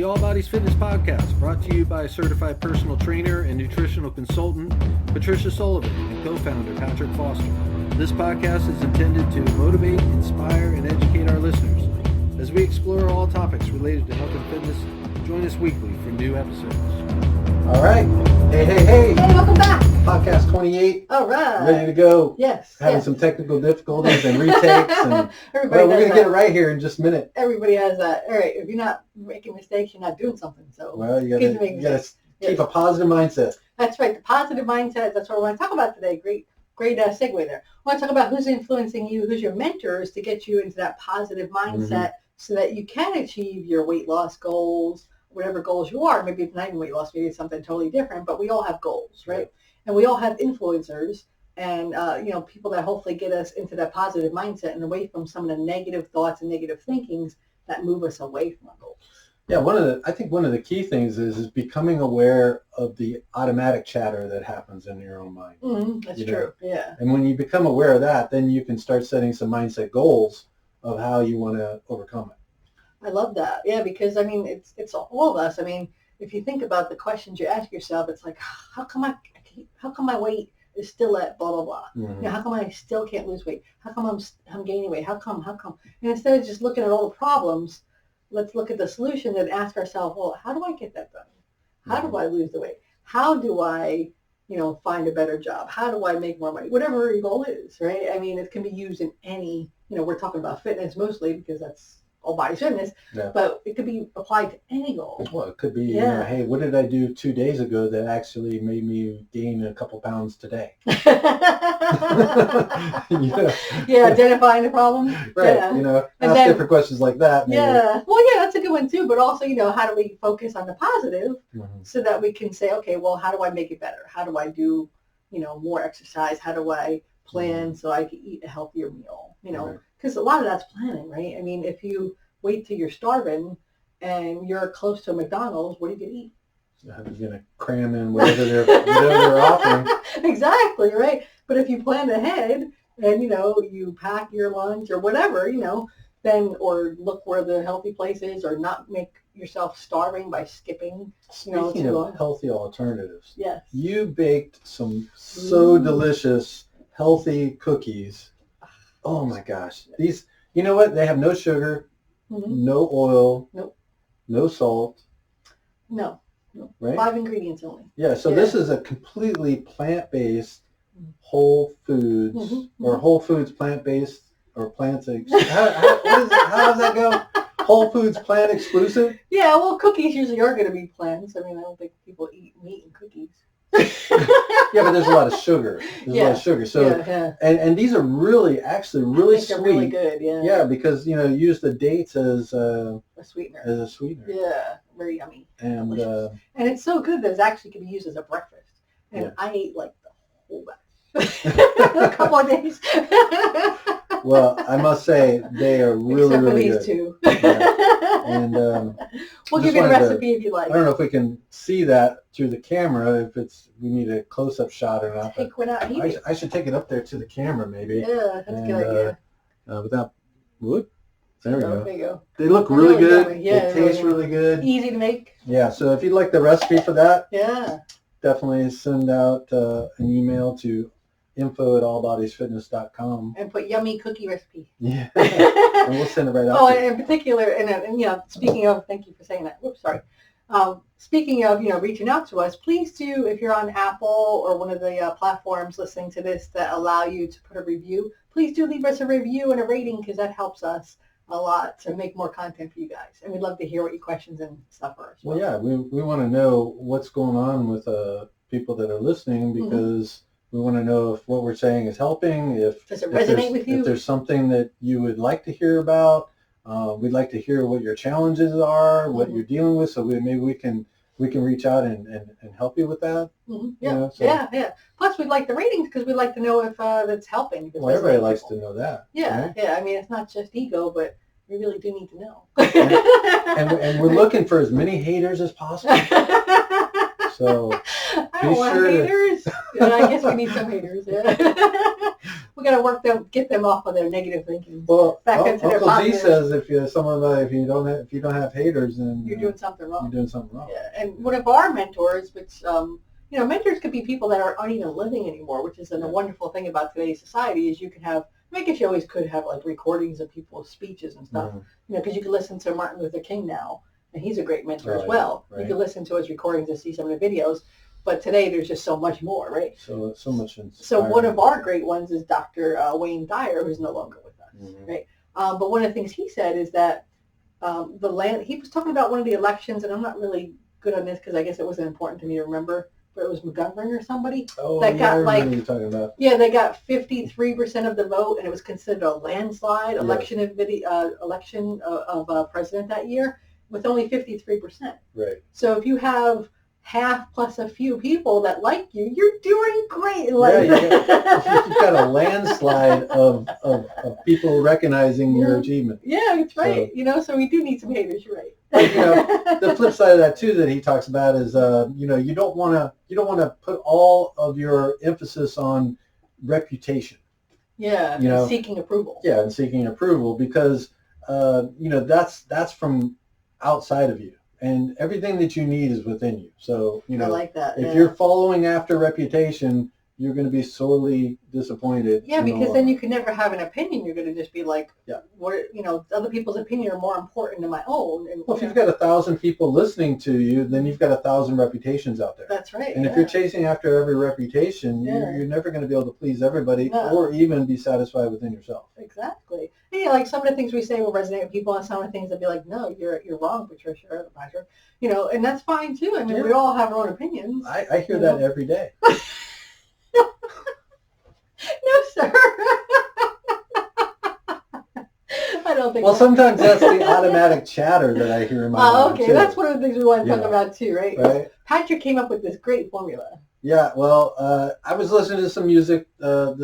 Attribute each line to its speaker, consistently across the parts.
Speaker 1: the All Bodies Fitness Podcast, brought to you by certified personal trainer and nutritional consultant Patricia Sullivan and co-founder Patrick Foster. This podcast is intended to motivate, inspire, and educate our listeners. As we explore all topics related to health and fitness, join us weekly for new episodes.
Speaker 2: All right. Hey.
Speaker 3: Hey, welcome back.
Speaker 2: Podcast 28.
Speaker 3: All right.
Speaker 2: Ready to go.
Speaker 3: Yes.
Speaker 2: Having some technical difficulties and retakes. And, we're going to get it right here in just a minute.
Speaker 3: Everybody has that. All right. If you're not making mistakes, you're not doing something. So,
Speaker 2: well, you got to keep a positive mindset.
Speaker 3: That's right. The positive mindset. That's what we want to talk about today. Great segue there. I want to talk about who's influencing you, who's your mentors to get you into that positive mindset so that you can achieve your weight loss goals, whatever goals you are. Maybe it's not even weight loss, maybe it's something totally different, but we all have goals, right? And we all have influencers and, people that hopefully get us into that positive mindset and away from some of the negative thoughts and negative thinkings that move us away from our goals.
Speaker 2: Yeah, I think one of the key things is becoming aware of the automatic chatter that happens in your own mind.
Speaker 3: That's true, yeah.
Speaker 2: And when you become aware of that, then you can start setting some mindset goals of how you want to overcome it.
Speaker 3: I love that. Yeah, because I mean, it's all of us. I mean, if you think about the questions you ask yourself, it's like, how come my weight is still at blah blah blah?
Speaker 2: Mm-hmm.
Speaker 3: How come I still can't lose weight? How come I'm gaining weight? How come? And instead of just looking at all the problems, let's look at the solution and ask ourselves, well, how do I get that done? How do I lose the weight? How do I, find a better job? How do I make more money? Whatever your goal is, right? I mean, it can be used in any. We're talking about fitness mostly because that's all body fitness, but it could be applied to any goal.
Speaker 2: Well, it could be, hey, what did I do 2 days ago that actually made me gain a couple pounds today?
Speaker 3: Identifying the problem.
Speaker 2: Right, ask different questions like that. Maybe.
Speaker 3: Yeah, well, that's a good one too, but also, how do we focus on the positive so that we can say, okay, well, how do I make it better? How do I do, more exercise? How do I plan so I can eat a healthier meal? Because a lot of that's planning, right? I mean, if you wait till you're starving and you're close to a McDonald's, what are you going to eat?
Speaker 2: You're going to cram in whatever they're offering.
Speaker 3: Exactly, right? But if you plan ahead and, you pack your lunch or whatever, then, or look where the healthy place is or not make yourself starving by skipping,
Speaker 2: Speaking of healthy alternatives,
Speaker 3: yes,
Speaker 2: you baked some so delicious, healthy cookies. Oh my gosh. These, you know what? They have no sugar, no oil, no salt.
Speaker 3: No.
Speaker 2: Right?
Speaker 3: 5 ingredients only.
Speaker 2: Yeah, so this is a completely plant-based whole foods or whole foods plant-based or plants. How does that go? Whole foods plant exclusive?
Speaker 3: Yeah, well, cookies usually are going to be plants. I mean, I don't think people eat meat and cookies.
Speaker 2: Yeah, but there's a lot of sugar. So, and these are really sweet.
Speaker 3: They're really good, yeah.
Speaker 2: Yeah, because use the dates as a
Speaker 3: sweetener. Yeah, very yummy.
Speaker 2: And
Speaker 3: it's so good that it actually can be used as a breakfast. And I ate like the whole batch. A couple of days.
Speaker 2: Well, I must say they are really,
Speaker 3: Except for
Speaker 2: really
Speaker 3: these
Speaker 2: good.
Speaker 3: Two.
Speaker 2: And
Speaker 3: we'll give you the recipe if you like.
Speaker 2: I don't know if we can see that through the camera. If we need a close-up shot or not.
Speaker 3: Take one out.
Speaker 2: I should take it up there to the camera, maybe.
Speaker 3: Yeah, that's a good idea.
Speaker 2: Without wood. There we go.
Speaker 3: There you go.
Speaker 2: They look really good.
Speaker 3: Yummy. Yeah,
Speaker 2: they taste really good.
Speaker 3: Easy to make.
Speaker 2: Yeah. So if you'd like the recipe for that, definitely send out an email to info@allbodiesfitness.com
Speaker 3: and put yummy cookie recipe.
Speaker 2: Yeah. And we'll send it right out.
Speaker 3: Oh, and in particular, and speaking of, thank you for saying that. Whoops, sorry. Speaking of, reaching out to us, please do, if you're on Apple or one of the platforms listening to this that allow you to put a review, please do leave us a review and a rating because that helps us a lot to make more content for you guys. And we'd love to hear what your questions and stuff are.
Speaker 2: Well, yeah, we want to know what's going on with people that are listening because we want to know if what we're saying is helping,
Speaker 3: does it resonate with you?
Speaker 2: If there's something that you would like to hear about. We'd like to hear what your challenges are, what you're dealing with, so maybe we can reach out and help you with that.
Speaker 3: Yeah. Plus, we'd like the ratings because we'd like to know if that's helping.
Speaker 2: Well, everybody likes to know that.
Speaker 3: Yeah, right? Yeah. I mean, it's not just ego, but we really do need to know.
Speaker 2: and we're looking for as many haters as possible. So
Speaker 3: I don't want haters. I guess we need some haters. Yeah. we got to work them, get them off of their negative thinking.
Speaker 2: Well,
Speaker 3: back into their
Speaker 2: Uncle G
Speaker 3: positive.
Speaker 2: says if you don't have haters, then
Speaker 3: You're doing something wrong.
Speaker 2: You're doing something wrong.
Speaker 3: Yeah, and one of our mentors, which mentors could be people that aren't even living anymore, which is a wonderful thing about today's society. Is you can have, I guess you always could have like recordings of people's speeches and stuff. Because you can listen to Martin Luther King now, and he's a great mentor as well. Right. You can listen to his recordings and see some of the videos. But today there's just so much more, right?
Speaker 2: So much.
Speaker 3: So one of our great ones is Dr. Wayne Dyer, who's no longer with us, right? But one of the things he said is that he was talking about one of the elections, and I'm not really good on this because I guess it wasn't important to me to remember, but it was McGovern or somebody
Speaker 2: that got like, you're talking about.
Speaker 3: Yeah, they got 53% of the vote, and it was considered a landslide election of president that year with only 53%.
Speaker 2: Right.
Speaker 3: So if you have half plus a few people that like you, you're doing great.
Speaker 2: You've got a landslide of people recognizing your achievement.
Speaker 3: Yeah, that's right. So we do need some haters. You're right.
Speaker 2: The flip side of that too that he talks about is you don't want to put all of your emphasis on reputation.
Speaker 3: Yeah, and seeking approval.
Speaker 2: Yeah, and seeking approval because that's from outside of you. And everything that you need is within you. So,
Speaker 3: I like that.
Speaker 2: If you're following after reputation, you're going to be sorely disappointed.
Speaker 3: Yeah, because then you can never have an opinion. You're going to just be like, other people's opinion are more important than my own. And,
Speaker 2: well, if you've got 1,000 people listening to you, then you've got 1,000 reputations out there.
Speaker 3: That's right.
Speaker 2: And if you're chasing after every reputation, you're never going to be able to please everybody or even be satisfied within yourself.
Speaker 3: Exactly. Yeah, like some of the things we say will resonate with people, and some of the things they'll be like, no, you're wrong, Patricia, or Patrick. And that's fine too. I mean, we all have our own opinions.
Speaker 2: I hear that every day.
Speaker 3: No, sir. I don't think.
Speaker 2: Well, sometimes that's the automatic chatter that I hear in my mind.
Speaker 3: Okay, that's one of the things we want to talk about too, right?
Speaker 2: Right.
Speaker 3: Patrick came up with this great formula.
Speaker 2: Yeah, well, I was listening to some music a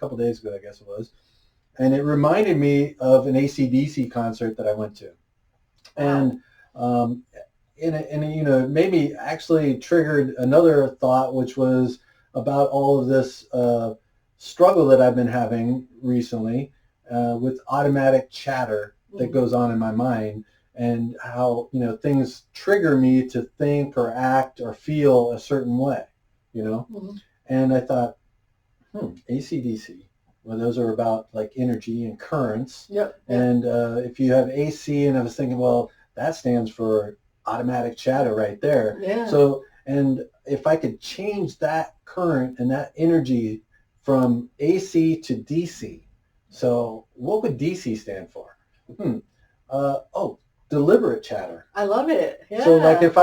Speaker 2: couple days ago, I guess it was, and it reminded me of an AC/DC concert that I went to, and it made me actually triggered another thought, which was about all of this struggle that I've been having recently with automatic chatter that goes on in my mind, and how things trigger me to think or act or feel a certain way, and I thought, AC/DC. Well, those are about like energy and currents.
Speaker 3: Yep.
Speaker 2: And if you have AC, and I was thinking, well, that stands for automatic chatter right there.
Speaker 3: Yeah.
Speaker 2: So, and if I could change that current and that energy from AC to DC, so what would DC stand for? Deliberate chatter.
Speaker 3: I love it. Yeah.
Speaker 2: So like if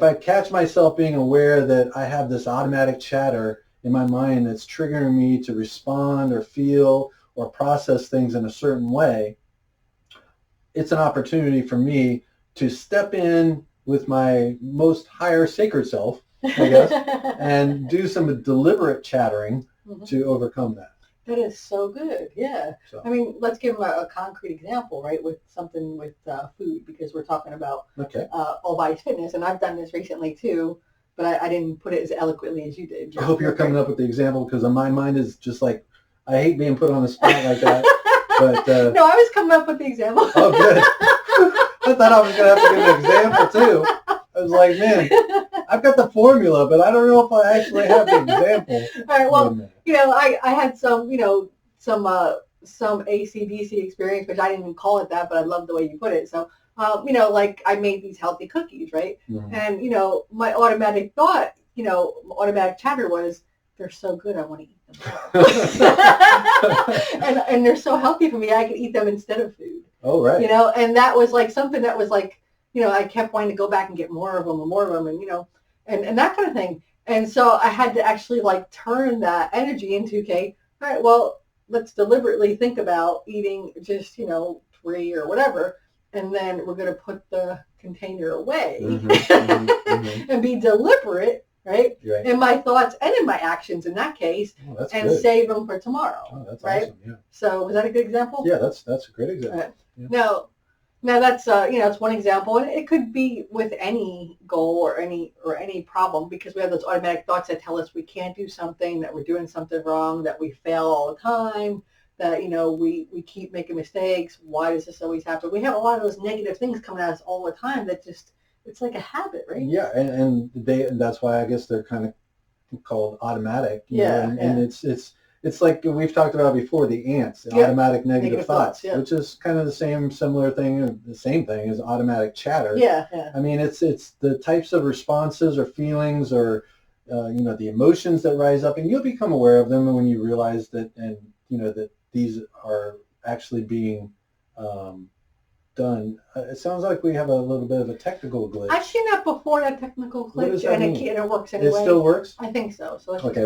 Speaker 2: I catch myself being aware that I have this automatic chatter in my mind that's triggering me to respond or feel or process things in a certain way, it's an opportunity for me to step in with my most higher sacred self, I guess, and do some deliberate chattering to overcome that.
Speaker 3: That is so good. Yeah. So, I mean, let's give a concrete example, right, with something with food, because we're talking about all body fitness, and I've done this recently too, but I didn't put it as eloquently as you did.
Speaker 2: I hope you're coming up with the example, because my mind is just like, I hate being put on the spot like that. But
Speaker 3: no, I was coming up with the example.
Speaker 2: Oh, good. I thought I was going to have to give an example too. I was like, man, I've got the formula, but I don't know if I actually have the example.
Speaker 3: All right, well, I had some AC/DC experience, which I didn't even call it that, but I love the way you put it. So, like I made these healthy cookies, right? Mm-hmm. And, my automatic thought, automatic chatter was, they're so good, I want to eat them. and they're so healthy for me, I can eat them instead of food.
Speaker 2: Oh, right.
Speaker 3: And that was like something that was like, I kept wanting to go back and get more of them, and that kind of thing. And so I had to actually like turn that energy into, okay, all right, well, let's deliberately think about eating just, 3 or whatever. And then we're going to put the container away and be deliberate, right? In my thoughts and in my actions in that case, and good. Save them for tomorrow.
Speaker 2: Oh, that's
Speaker 3: right?
Speaker 2: Awesome. Yeah.
Speaker 3: So was that a good example?
Speaker 2: Yeah, that's a great example.
Speaker 3: Right. Yeah. Now, Now that's it's one example, and it could be with any goal or any problem, because we have those automatic thoughts that tell us we can't do something, that we're doing something wrong, that we fail all the time, that we keep making mistakes. Why does this always happen? We have a lot of those negative things coming at us all the time that just it's like a habit, right?
Speaker 2: Yeah, and that's why I guess they're kind of called automatic. And it's like we've talked about before, the ants, the automatic negative thoughts, which is kind of the same thing as automatic chatter. I mean, it's the types of responses or feelings or the emotions that rise up, and you'll become aware of them when you realize that, and that these are actually being done. It sounds like we have a little bit of a technical glitch.
Speaker 3: I've seen that before, that technical glitch, and it works anyway.
Speaker 2: It still works?
Speaker 3: I think so. So let's
Speaker 2: okay,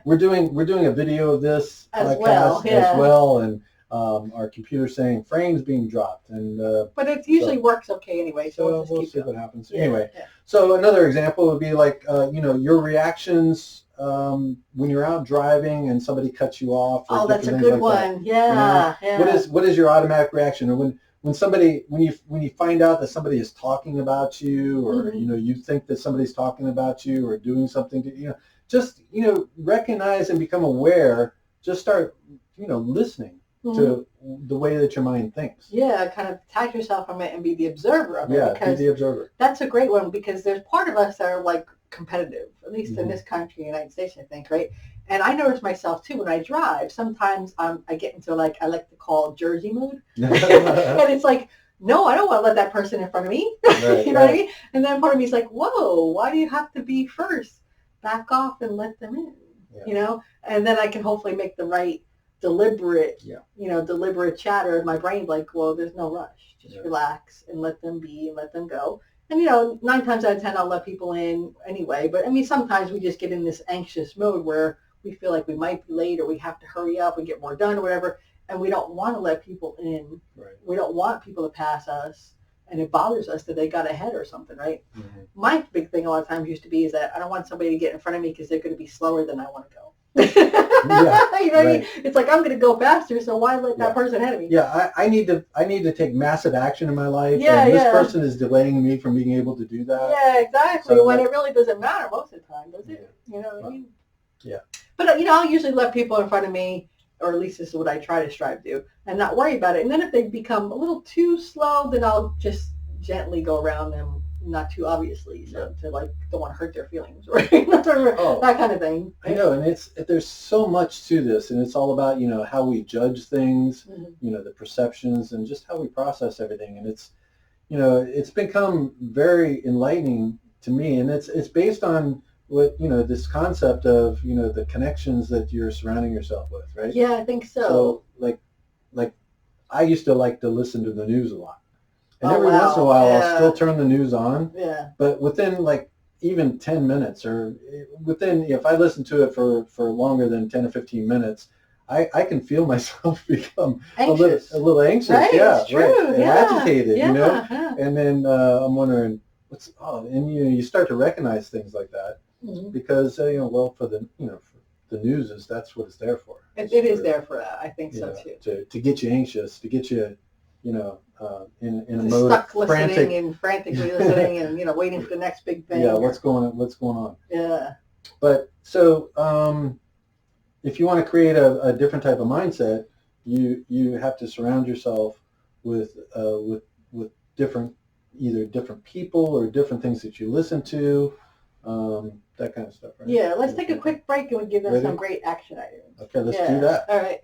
Speaker 2: we're doing a video of this
Speaker 3: as well,
Speaker 2: and our computer's saying frames being dropped, and
Speaker 3: but it usually works okay anyway. So
Speaker 2: we'll see what happens. Anyway, so another example would be like your reactions when you're out driving and somebody cuts you off.
Speaker 3: Oh, that's a good one.
Speaker 2: What is your automatic reaction, or when you find out that somebody is talking about you, or you think that somebody's talking about you or doing something to just recognize and become aware. Just start listening to the way that your mind thinks.
Speaker 3: Yeah, kind of detach yourself from it and be the observer of it.
Speaker 2: Yeah, be the observer.
Speaker 3: That's a great one, because there's part of us that are like competitive, at least in this country, United States, I think, right? And I notice myself too when I drive. Sometimes I get into I like to call Jersey mode, and it's like, no, I don't want to let that person in front of me.
Speaker 2: Right,
Speaker 3: you know what I mean? And then part of me is like, whoa, why do you have to be first? Back off and let them in. And then I can hopefully make the right deliberate chatter in my brain, like, well, there's no rush. Just relax and let them be and let them go. And 9 times out of 10, I'll let people in anyway. But I mean, sometimes we just get in this anxious mode where we feel like we might be late, or we have to hurry up and get more done or whatever. And we don't want to let people in.
Speaker 2: Right.
Speaker 3: We don't want people to pass us. And it bothers us that they got ahead or something, right?
Speaker 2: Mm-hmm.
Speaker 3: My big thing a lot of times used to be is that I don't want somebody to get in front of me because they're going to be slower than I want to go. What I mean? It's like, I'm going to go faster, so why let that person ahead of me?
Speaker 2: Yeah, I need to take massive action in my life, and this person is delaying me from being able to do that.
Speaker 3: Yeah, exactly. So when it really doesn't matter most of the time, does it? You know what I mean?
Speaker 2: Yeah.
Speaker 3: But I'll usually let people in front of me, or at least this is what I try to strive to do, and not worry about it. And then if they become a little too slow, then I'll just gently go around them, not too obviously, so to don't want to hurt their feelings, right? That kind of thing.
Speaker 2: I know, and there's so much to this, and it's all about how we judge things, the perceptions, and just how we process everything. And it's become very enlightening to me, and it's based on what this concept of the connections that you're surrounding yourself with, right?
Speaker 3: Yeah, I think so.
Speaker 2: So like I used to like to listen to the news a lot. And every once in a while, I'll still turn the news on.
Speaker 3: Yeah.
Speaker 2: But within even 10 minutes, or if I listen to it for longer than 10 or 15 minutes, I can feel myself become
Speaker 3: anxious.
Speaker 2: a little anxious.
Speaker 3: Right,
Speaker 2: yeah,
Speaker 3: it's true.
Speaker 2: and agitated.
Speaker 3: Yeah.
Speaker 2: And then I'm wondering and you start to recognize things like that, because for the news that's what it's there for.
Speaker 3: It is there for that. I think so too.
Speaker 2: To get you anxious, to get you in a mode
Speaker 3: stuck
Speaker 2: of
Speaker 3: frantically listening, and waiting for the next big thing.
Speaker 2: Yeah, what's going on?
Speaker 3: Yeah.
Speaker 2: But so if you want to create a different type of mindset, you have to surround yourself with different people or different things that you listen to, that kind of stuff, right?
Speaker 3: Yeah, let's take a quick break and we'll give them some great action items.
Speaker 2: Okay, let's do that.
Speaker 3: All right.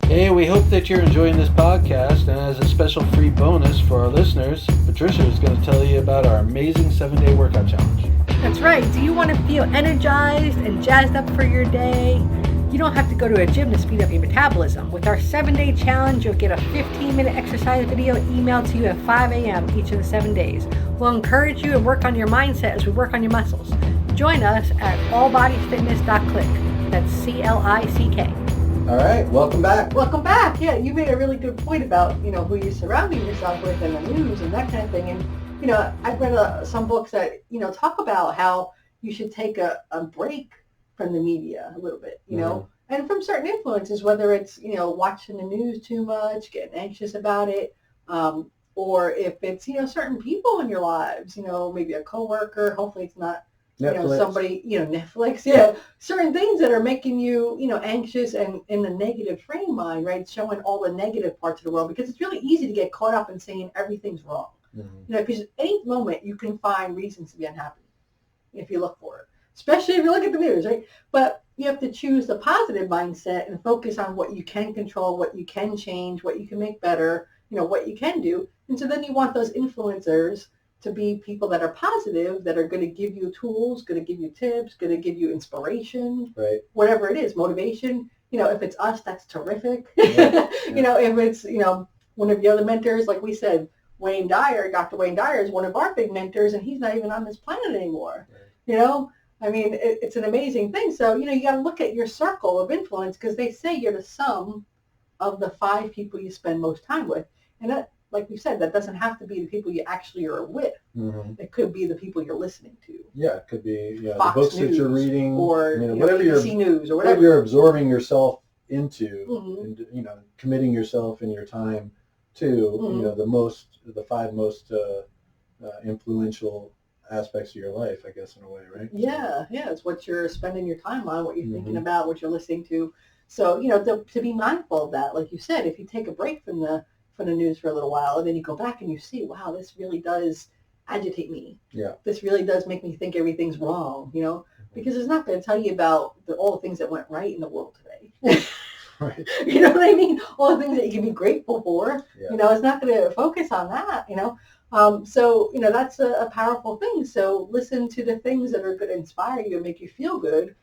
Speaker 1: Hey, we hope that you're enjoying this podcast, and as a special free bonus for our listeners, Patricia is going to tell you about our amazing 7-day workout challenge.
Speaker 3: That's right. Do you want to feel energized and jazzed up for your day? You don't have to go to a gym to speed up your metabolism. With our 7-day challenge, you'll get a 15-minute exercise video emailed to you at 5 a.m. each of the 7 days. We'll encourage you and work on your mindset as we work on your muscles. Join us at allbodyfitness.click. That's CLICK.
Speaker 2: All right, welcome back.
Speaker 3: Welcome back. Yeah, you made a really good point about, who you're surrounding yourself with and the news and that kind of thing. And, I've read some books that, talk about how you should take a break from the media a little bit, and from certain influences, whether it's, watching the news too much, getting anxious about it, or if it's, certain people in your lives, maybe a coworker, hopefully it's not,
Speaker 2: Netflix.
Speaker 3: somebody, Netflix, yeah, certain things that are making you, anxious and in the negative frame mind, right? Showing all the negative parts of the world, because it's really easy to get caught up in saying everything's wrong. Because at any moment you can find reasons to be unhappy if you look for it, especially if you look at the news, right? But you have to choose the positive mindset and focus on what you can control, what you can change, what you can make better, what you can do. And so then you want those influencers to be people that are positive, that are going to give you tools, going to give you tips, going to give you inspiration,
Speaker 2: right?
Speaker 3: Whatever it is, motivation. If it's us, that's terrific. Yeah. If it's, one of the other mentors, like we said, Dr. Wayne Dyer is one of our big mentors, and he's not even on this planet anymore. Right. I mean, it's an amazing thing. So, you got to look at your circle of influence, because they say you're the sum of the 5 people you spend most time with. And that, like we said, that doesn't have to be the people you actually are with. It could be the people you're listening to.
Speaker 2: Yeah, it could be the
Speaker 3: News,
Speaker 2: books that you're reading,
Speaker 3: or
Speaker 2: whatever
Speaker 3: BBC News, or whatever
Speaker 2: you're absorbing yourself into, and committing yourself and your time to, the 5 most influential aspects of your life, I guess, in a way, right?
Speaker 3: Yeah, yeah. It's what you're spending your time on, what you're thinking about, what you're listening to. So, to be mindful of that, like you said, if you take a break from the news for a little while, and then you go back and you see, wow, this really does agitate me.
Speaker 2: Yeah.
Speaker 3: This really does make me think everything's wrong, because it's not going to tell you about all the things that went right in the world today.
Speaker 2: Right.
Speaker 3: You know what I mean? All the things that you can be grateful for.
Speaker 2: Yeah.
Speaker 3: It's not going to focus on that, So, that's a powerful thing. So listen to the things that are going to inspire you and make you feel good,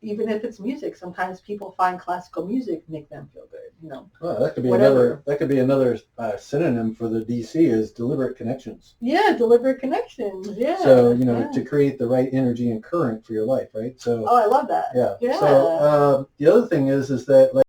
Speaker 3: even if it's music. Sometimes people find classical music make them feel good,
Speaker 2: Well, that could be
Speaker 3: Whatever.
Speaker 2: another synonym for the DC is deliberate connections.
Speaker 3: Yeah, deliberate connections. Yeah.
Speaker 2: So, to create the right energy and current for your life, right? So.
Speaker 3: Oh, I love that.
Speaker 2: Yeah.
Speaker 3: Yeah.
Speaker 2: So the other thing is that, like,